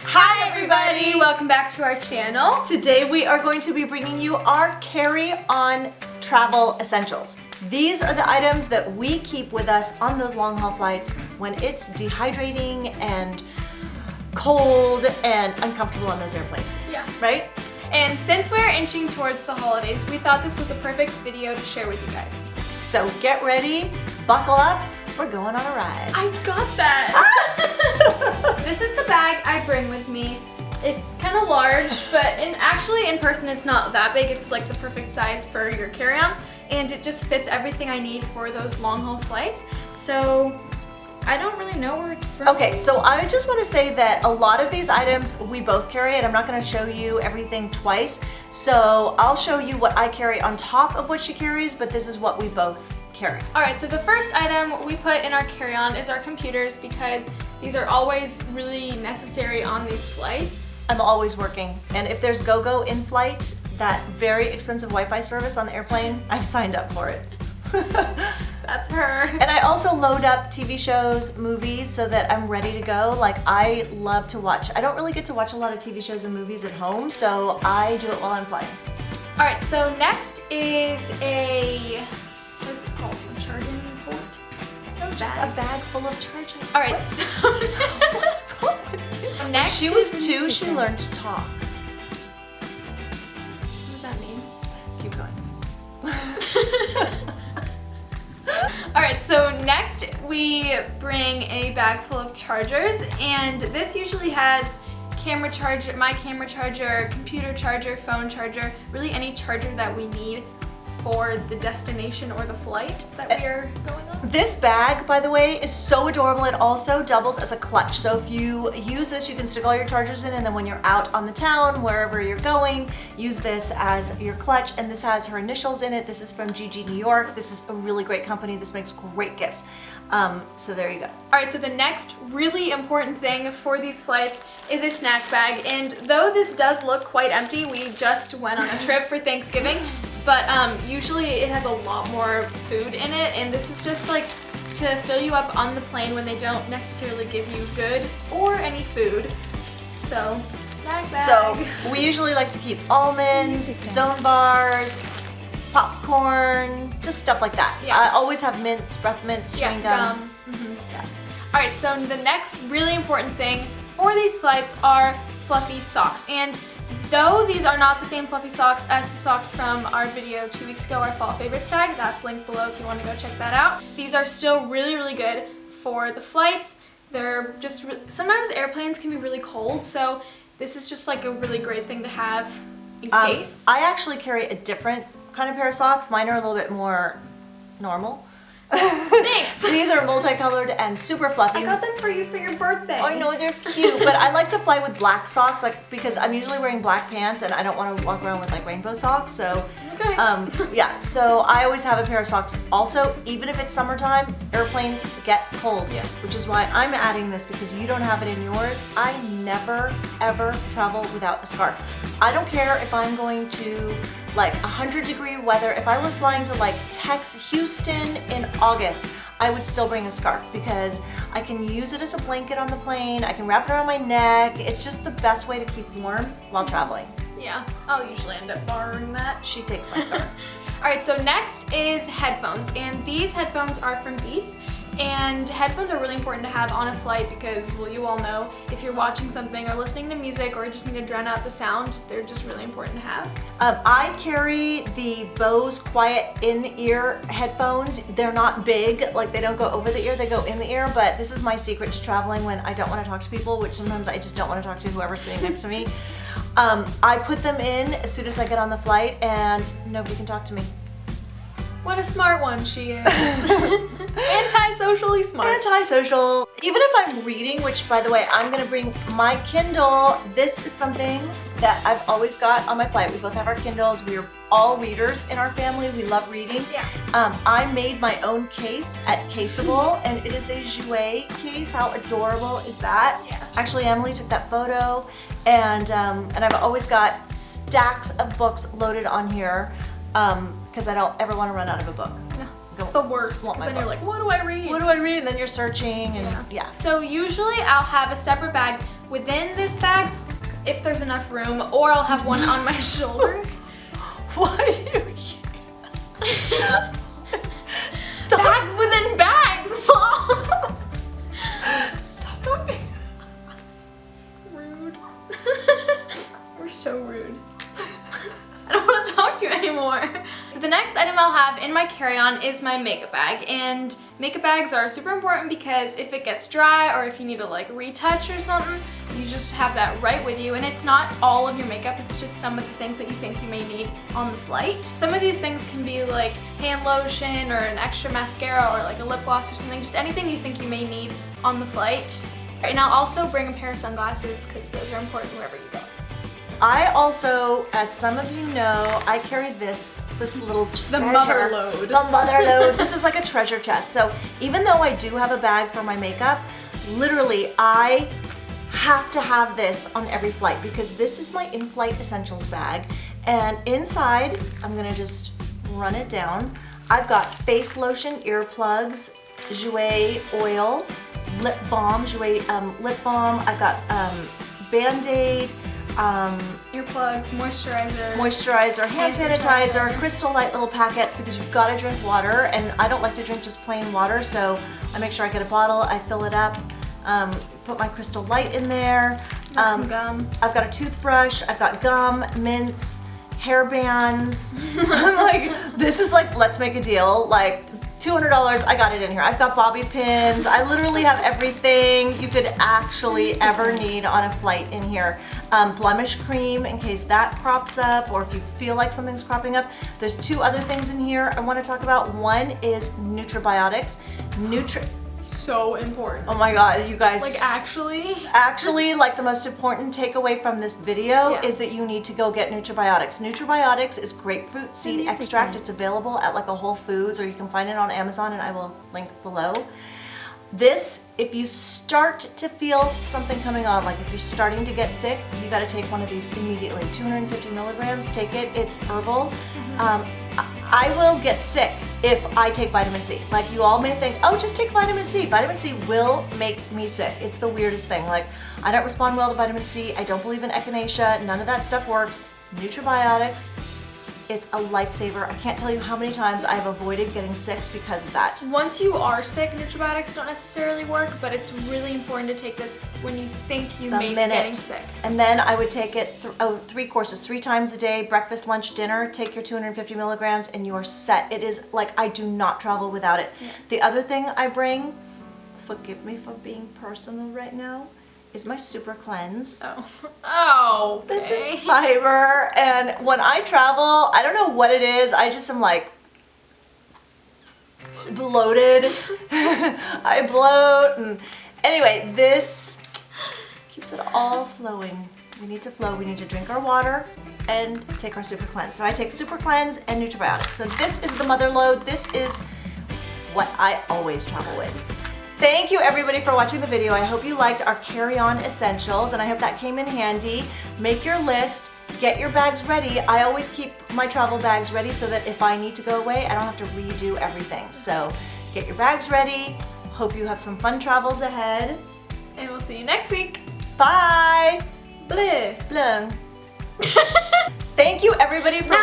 Hi everybody! Welcome back to our channel. Today we are going to be bringing you our carry-on travel essentials. These are the items that we keep with us on those long haul flights when it's dehydrating and cold and uncomfortable on those airplanes. Yeah. Right? And since we're inching towards the holidays, we thought this was a perfect video to share with you guys. So get ready, buckle up, we're going on a ride. I got that! This is the bag I bring with me. It's kind of large, but actually in person it's not that big. It's like the perfect size for your carry-on, and it just fits everything I need for those long haul flights. So I don't really know where it's from. Okay, so I just want to say that a lot of these items we both carry, and I'm not going to show you everything twice. So I'll show you what I carry on top of what she carries, but this is what we both carry. Alright, so the first item we put in our carry-on is our computers, because these are always really necessary on these flights. I'm always working, and if there's GoGo in flight, that very expensive Wi-Fi service on the airplane, I've signed up for it. That's her. And I also load up TV shows, movies, so that I'm ready to go. Like, I love to watch. I don't really get to watch a lot of TV shows and movies at home, so I do it while I'm flying. Alright, so next is what is this called? A charging port? No, just a bag full of charging. Alright, so What's wrong with you? next When she was 2, she learned to talk. What does that mean? Keep going. Alright, so next we bring a bag full of chargers, and this usually has camera charger, my camera charger, computer charger, phone charger, really any charger that we need for the destination or the flight that we are going on. This bag, by the way, is so adorable. It also doubles as a clutch. So if you use this, you can stick all your chargers in, and then when you're out on the town, wherever you're going, use this as your clutch. And this has her initials in it. This is from GG New York. This is a really great company. This makes great gifts. So there you go. Alright, so the next really important thing for these flights is a snack bag. And though this does look quite empty, we just went on a trip for Thanksgiving, but usually it has a lot more food in it, and this is just like to fill you up on the plane when they don't necessarily give you good or any food. So, snack bag. So we usually like to keep almonds, Zone bars, popcorn, just stuff like that. Yeah. I always have mints, breath mints, chewing gum. Yeah. Alright, so the next really important thing for these flights are fluffy socks. And though these are not the same fluffy socks as the socks from our video 2 weeks ago, our fall favorites tag, that's linked below if you want to go check that out. These are still really, really good for the flights. They're just, sometimes airplanes can be really cold, so this is just like a really great thing to have in case. I actually carry a different kind of pair of socks. Mine are a little bit more normal. Thanks! These are multicolored and super fluffy. I got them for you for your birthday. I know, they're cute, but I like to fly with black socks, like, because I'm usually wearing black pants and I don't want to walk around with like rainbow socks, so Okay. yeah, so I always have a pair of socks. Also, even if it's summertime, airplanes get cold. Yes. Which is why I'm adding this, because you don't have it in yours. I never ever travel without a scarf. I don't care if I'm going to like 100-degree weather. If I were flying to like Houston in August, I would still bring a scarf, because I can use it as a blanket on the plane. I can wrap it around my neck. It's just the best way to keep warm while traveling. Yeah, I'll usually end up borrowing that. She takes my scarf. Alright, so next is headphones, and these headphones are from Beats, and headphones are really important to have on a flight because, well, you all know, if you're watching something or listening to music or just need to drown out the sound, they're just really important to have. I carry the Bose Quiet in-ear headphones. They're not big, like they don't go over the ear, they go in the ear, but this is my secret to traveling when I don't want to talk to people, which sometimes I just don't want to talk to whoever's sitting next to me. I put them in as soon as I get on the flight, and nobody can talk to me. What a smart one she is. Anti-socially smart. Antisocial. Even if I'm reading, which by the way, I'm gonna bring my Kindle. This is something that I've always got on my flight. We both have our Kindles. We are all readers in our family. We love reading. Yeah. I made my own case at Caseable, and it is a Jouer case. How adorable is that? Yeah. Actually, Emily took that photo, and I've always got stacks of books loaded on here. Because I don't ever want to run out of a book. No, it's the worst. Want my Then you're books. like, what do I read? What do I read? And then you're searching, and yeah. So usually I'll have a separate bag within this bag if there's enough room, or I'll have one on my shoulder. Why do you Stop. Bags within bags, Mom. Stop talking. Rude. We're so rude. I don't want to talk to you anymore. So the next item I'll have in my carry-on is my makeup bag, and makeup bags are super important because if it gets dry or if you need to like retouch or something, you just have that right with you. And it's not all of your makeup, it's just some of the things that you think you may need on the flight. Some of these things can be like hand lotion or an extra mascara or like a lip gloss or something, just anything you think you may need on the flight. And I'll also bring a pair of sunglasses because those are important wherever you go. I also, as some of you know, I carry this little treasure. The mother load. The mother load. This is like a treasure chest. So even though I do have a bag for my makeup, literally I have to have this on every flight because this is my in-flight essentials bag. And inside, I'm gonna just run it down. I've got face lotion, earplugs, Jouer oil, lip balm, Jouer lip balm. I've got Band-Aid, earplugs, moisturizer, hand sanitizer, Crystal Light little packets because you've got to drink water, and I don't like to drink just plain water, so I make sure I get a bottle, I fill it up, put my Crystal Light in there. Some gum. I've got a toothbrush, I've got gum, mints, hair bands. I'm like, this is like, let's make a deal. Like, $200, I got it in here. I've got bobby pins. I literally have everything you could actually ever need on a flight in here. Blemish cream in case that crops up, or if you feel like something's cropping up. There's two other things in here I want to talk about. One is nutribiotics. So important. Oh my God, you guys. Like Actually, like the most important takeaway from this video is that you need to go get nutribiotics. Nutribiotics is grapefruit seed extract. It's available at like a Whole Foods, or you can find it on Amazon, and I will link below. This, if you start to feel something coming on, like if you're starting to get sick, you got to take one of these immediately. 250 milligrams, take it, it's herbal. I will get sick if I take vitamin C. Like, you all may think, oh, just take vitamin C. Vitamin C will make me sick. It's the weirdest thing. Like, I don't respond well to vitamin C. I don't believe in echinacea. None of that stuff works. Nutribiotics, it's a lifesaver. I can't tell you how many times I've avoided getting sick because of that. Once you are sick, nutribiotics don't necessarily work, but it's really important to take this when you think you may be getting sick. And then I would take it 3 courses, 3 times a day, breakfast, lunch, dinner. Take your 250 milligrams and you're set. It is like, I do not travel without it. Yeah. The other thing I bring, forgive me for being personal right now, is my Super Cleanse. Oh, okay. This is fiber, and when I travel, I don't know what it is, I just am like bloated. I bloat, and anyway, this keeps it all flowing. We need to flow, we need to drink our water and take our Super Cleanse. So I take Super Cleanse and Nutribiotics. So this is the mother load. This is what I always travel with. Thank you everybody for watching the video. I hope you liked our carry-on essentials, and I hope that came in handy. Make your list, get your bags ready. I always keep my travel bags ready so that if I need to go away, I don't have to redo everything. So get your bags ready. Hope you have some fun travels ahead. And we'll see you next week. Bye. Bleh. Bleh. Thank you everybody for